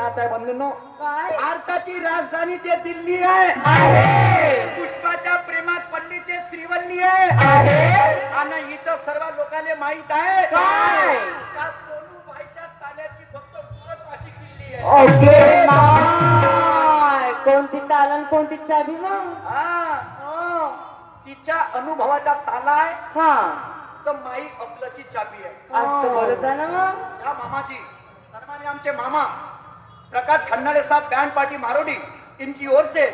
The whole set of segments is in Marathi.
महत्वाचं आहे बंधूंनो. काय भारताची राजधानी ते दिल्ली आहे. पुष्पाच्या प्रेमात पडली ते श्रीवल्ली आहे. आणि इथं सर्व लोकांना माहित आहे काय? का सोनूबाईच्या ताल्याची फक्त सुरत वाशी किल्ली आहे. ओके माय कोणती तालन कोणती चाबी मग हा, तिच्या अनुभवाचा ताला आहे हा तर माई अफलाची चाबी आहे. असं बोलत आहे ना मग या मामाजी सन्मान्य आमचे मामा प्रकाश खन्नारे साहब बैंड पार्टी मारोडी इनकी ओर से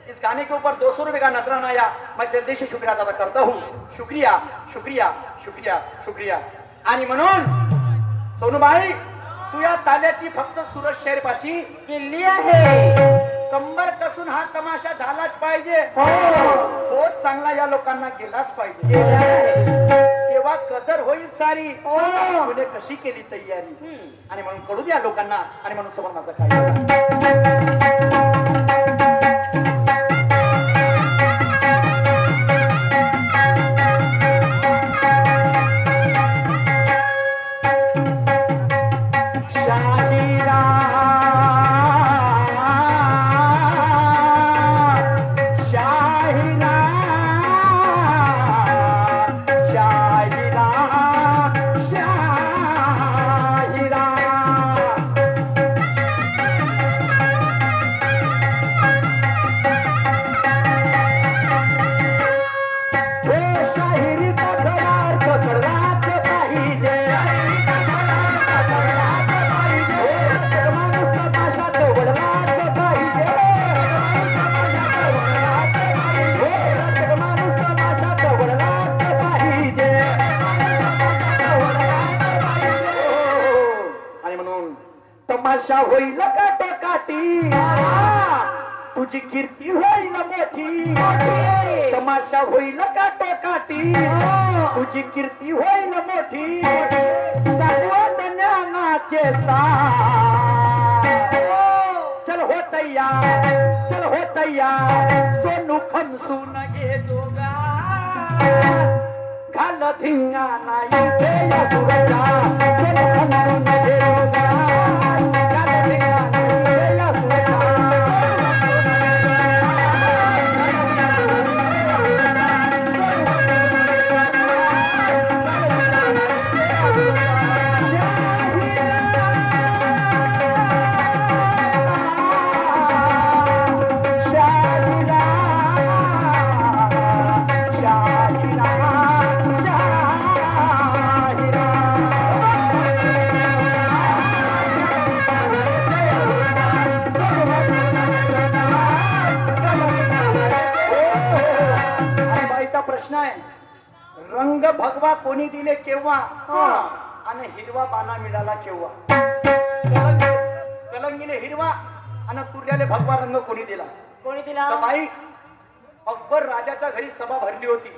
इस गाने के ऊपर 200 रुपए का नजराना आया. मैं दिल से शुक्रिया अदा करता हूँ. शुक्रिया शुक्रिया शुक्रिया शुक्रिया. आणि म्हणून सोनूबाई तू या ताल्याची फक्त सुरत शहर पाशी किल्ली आहे. कंबर कसून हा तमाशा झालाच पाहिजे. हो बहुत चांगला या लोकांना गेलाच पाहिजे. केलं आहे. तेव्हा कदर होईल सारी. हो. तुने कशी केली तयारी आणि म्हणून कळू द्या लोकांना. आणि म्हणून समोर माझं काय तमाशा होईल काटी तुझी कीर्ती होईल मोठी. तमाशा होईल काटी तुझी कीर्ती होईल मोठी. सर्वच ज्ञानाचे सार चल होतया चल होतया सोनू खमसून घे दोगा घाल धिंगा नाही ते या सुरजा. सोनू खमसून घे दोगा प्रश्न आहे. रंग भगवा कोणी दिले केव्हा आणि हिरवा बाणा मिळाला केव्हा. कलंगीले हिरवा आणि तुर्याले भगवा रंग कोणी दिला. कोणी दिला. तर बाई अकबर राजाच्या घरी सभा भरली होती.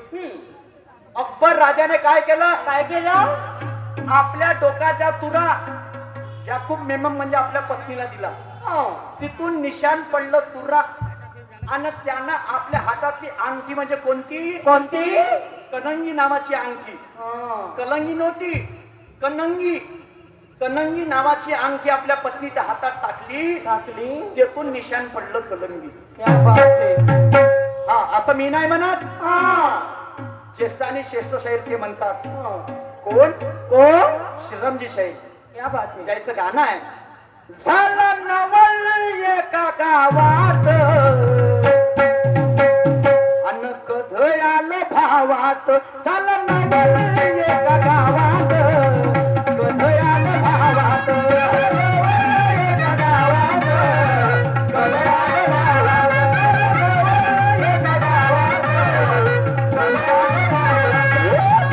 अकबर राजाने काय केलं. काय केलं. आपल्या डोकाच्या तुरा याकूब मेमन म्हणजे आपल्या पत्नीला दिला. तिथून निशाण पडलं तुरा आणि त्यांना आपल्या हातातली अंगठी म्हणजे कोणती कोणती कनंगी नावाची अंगठी. कलंगी नव्हती कनंगी. कनंगी नावाची अंगठी आपल्या पत्नीच्या हातात टाकली. त्यातून निशाण पडलं कलंगी. हा असं मी नाही म्हणत. ज्येष्ठ आणि श्रेष्ठ शाहीर ते म्हणतात. कोण कोण श्रीरामजी शाहीर. या बात जायचं गाणं आहे. झालं नवल एका गावात अन कधयाल भावात. झालं नवल एका गावात कधयाल भावात. एका गावात कधयाल भावात. एका गावात कधयाल भावात.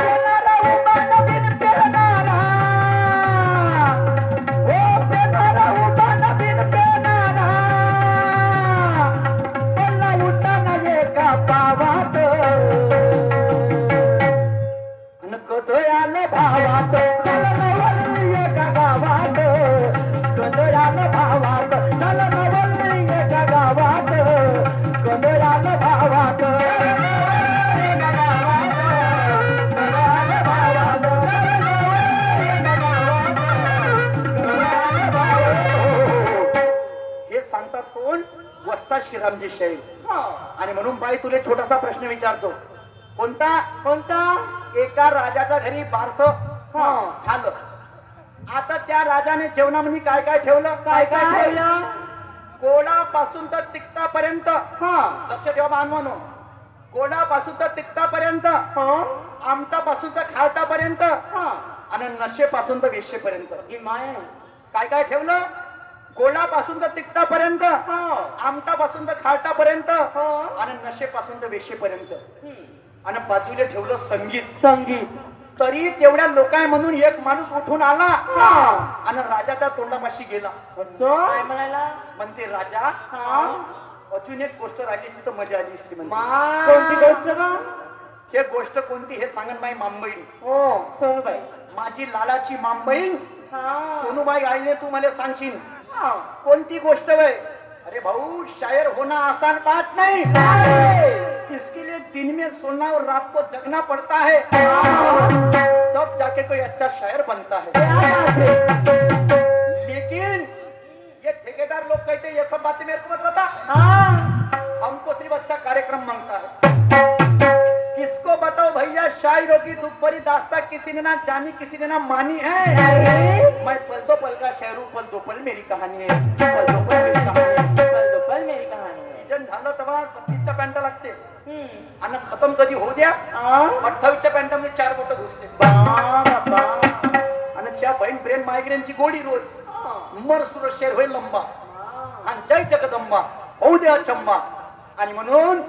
पेनाला उभा नवीन पेनाला. ओ पेनाला उभा नवीन पेनाला. पल्ला उठाना एका पावात. आणि असतात श्रीरामजी शैल. हो. आणि म्हणून बाई तुला छोटासा प्रश्न विचारतो. कोणता? कोणता? एका राजाच्या घरी बारस झालं. आता त्या राजाने जेवणामध्ये काय काय ठेवलं? काय काय ठेवलं? गोडापासून तर तिखटापर्यंत. हा. लक्ष ठेवा बांधवानो. गोडापासून तर तिखटापर्यंत, हो. आमटापासून तर खारटापर्यंत, हा. आणि नशेपासून तर वेश्येपर्यंत. ही माय. काय काय ठेवलं? गोडापासून तर तिखटापर्यंत, हो. आमटापासून तर खारटापर्यंत, हो. आणि नशेपासून तर वेश्येपर्यंत. हम्म. आणि बाजूला ठेवलं संगीत. संगीत. तरी तेवढ्या लोकाय म्हणून एक माणूस उठून आला हा. आणि राजाच्या तोंडापाशी गेला. काय म्हणायला? म्हणते राजा, हा. अजून एक गोष्ट राजाची तर मजा आली असती. म्हणते. कोणती गोष्ट का? हे गोष्ट कोणती हे सांगन माई मांबईन. हो. सोनूबाई. माझी लालाची मांबईन हा. सोनूबाई आईने तू मला सांगशील हा. कोणती गोष्ट वय? अरे भाऊ, शायर होना आसान बात नहीं. इसके लिए दिन में सोना और रात को जगना पड़ता है, तब जाके कोई अच्छा शायर बनता है. लेकिन ये ठेकेदार लोग कहते हैं ये सब बातें मेरे को मत बता. हमको सिर्फ अच्छा कार्यक्रम मांगता है. किसको बताओ भैया, शायरों की दुख भरी दास्तां किसी ने ना जानी, किसी ने ना मानी है. मैं पल दो पल का शायर हूँ, पल दो पल मेरी कहानी है. पल दो पल मेरी कहानी है. पल दो पल मेरी कहानी है. सीजन झालं तेव्हा 26च्या पॅन्टा लागते. हम्म. आणि खतम कधी होऊ द्या, आ? 28च्या पॅन्टामध्ये 4 बोट घुसले. बाबा. आणि त्या बहीण ब्रेन मायग्रेनची गोळी रोज. मर सुर शेर होईल लंबा, आणि जय जगदंबा होऊ द्या चंबा. आणि म्हणून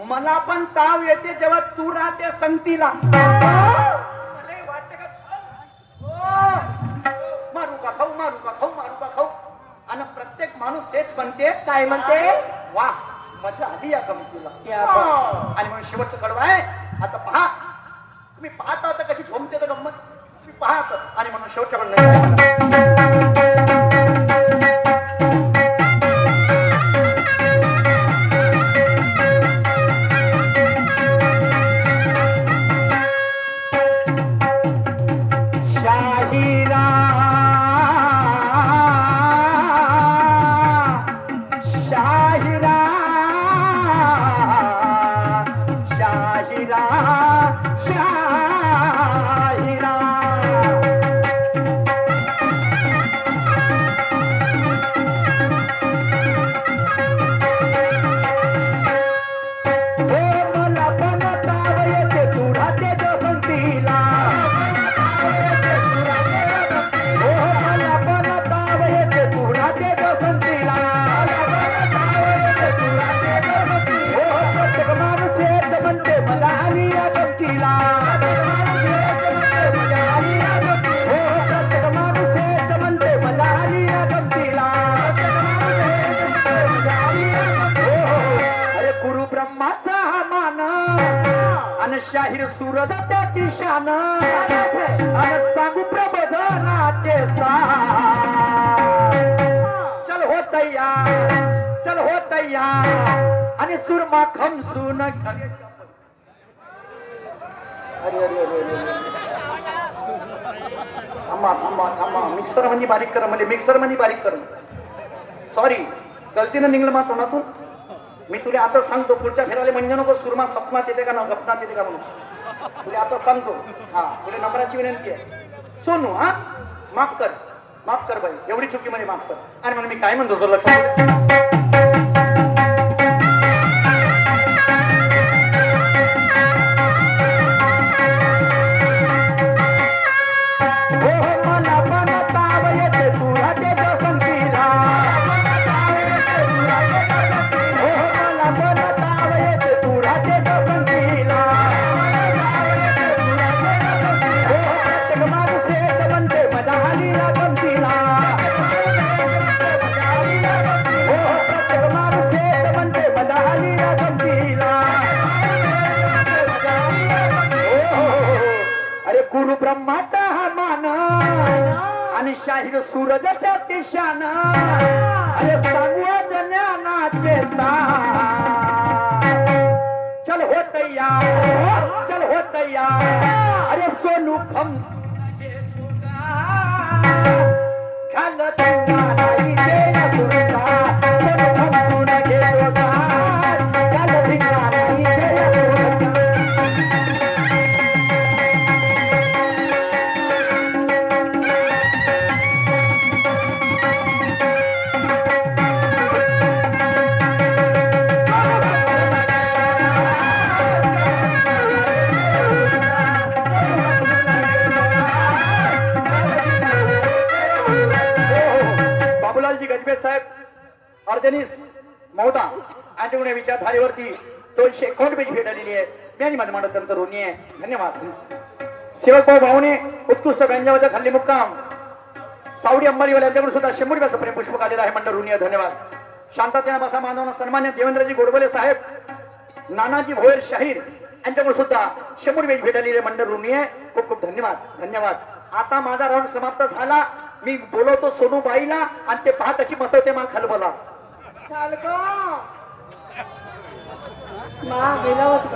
मला पण ताव येते जेव्हा तू राहते संगतीला. मला वाटतं का मारू का खाऊ, मारू का खाऊ, मारू का खाऊ. आणि प्रत्येक माणूस हेच म्हणते. काय म्हणते? वा, मजा आली या गमतीला. क्या बात. आणि म्हणून शेवटचं कडवं आहे. आता पहा, तुम्ही पाहता आता कशी झोमते तर गंमत. तुम्ही पाहत. आणि म्हणून शेवटच्या कडनं शाहीर सूरज त्याची शान, आणि सांगू प्रबोधनाचे चल हो तैयार, चल हो तैयार. आणि सुरमा खमसून अरे थांबा थांबा थांबा. मिक्सर मध्ये बारीक कर, म्हणजे मिक्सर मध्ये बारीक कर. सॉरी, गलतीनं निघलं मा तोंडातून. मी तुला आता सांगतो, पुढच्या फेराले म्हणजे नको सुरमा स्वप्नात येते का ना गपनात येते का म्हणून. तुला आता सांगतो. हा, तुला नंबराची विनंती आहे. सोनू, हा माफ कर, माफ कर बाई, एवढी चुकी मध्ये माफ कर. आणि म्हणून मी काय म्हणतो तुला लक्षात. गुरु ब्रह्माचा हा मान, आणि शाहीर सूरज त्याची शान. अरे सांगू ज्ञानाचे चल हो तैयार, चल हो तैयार. अरे सोनू खम घाल नाही दे सुरता, सोनू खमसून घेतो बाबूलालजी गजबे साहेब अर्जनीस महोदा यांच्याकडून विचारधारेवरती 251 पेज भेट आलेली आहे. मी आणि माझं मांडत ऋणी आहे. धन्यवाद. सेवक भाऊ भाऊने उत्कृष्ट व्यंजनाचा खाल्ली मुक्काम सावडी अंबारीवाला यांच्याकडून सुद्धा 100 रुपयाचं प्रेम पुष्पक आलेलं आहे. मंडळ ऋणी आहे. धन्यवाद. शांततेने बसा मानवना सन्मान्य देवेंद्रजी गोडबोले साहेब नानाजी भोयर शाहीर यांच्याकडून सुद्धा 100 रुपये भेट आलेली आहे. मंडळ ऋणी आहे. खूप खूप धन्यवाद. धन्यवाद. आता माझा राऊंड समाप्त झाला. मी बोलवतो सोनूबाईला आणि ते पाहत अशी बसवते मा खाल बोला. चाल को मा गेला होता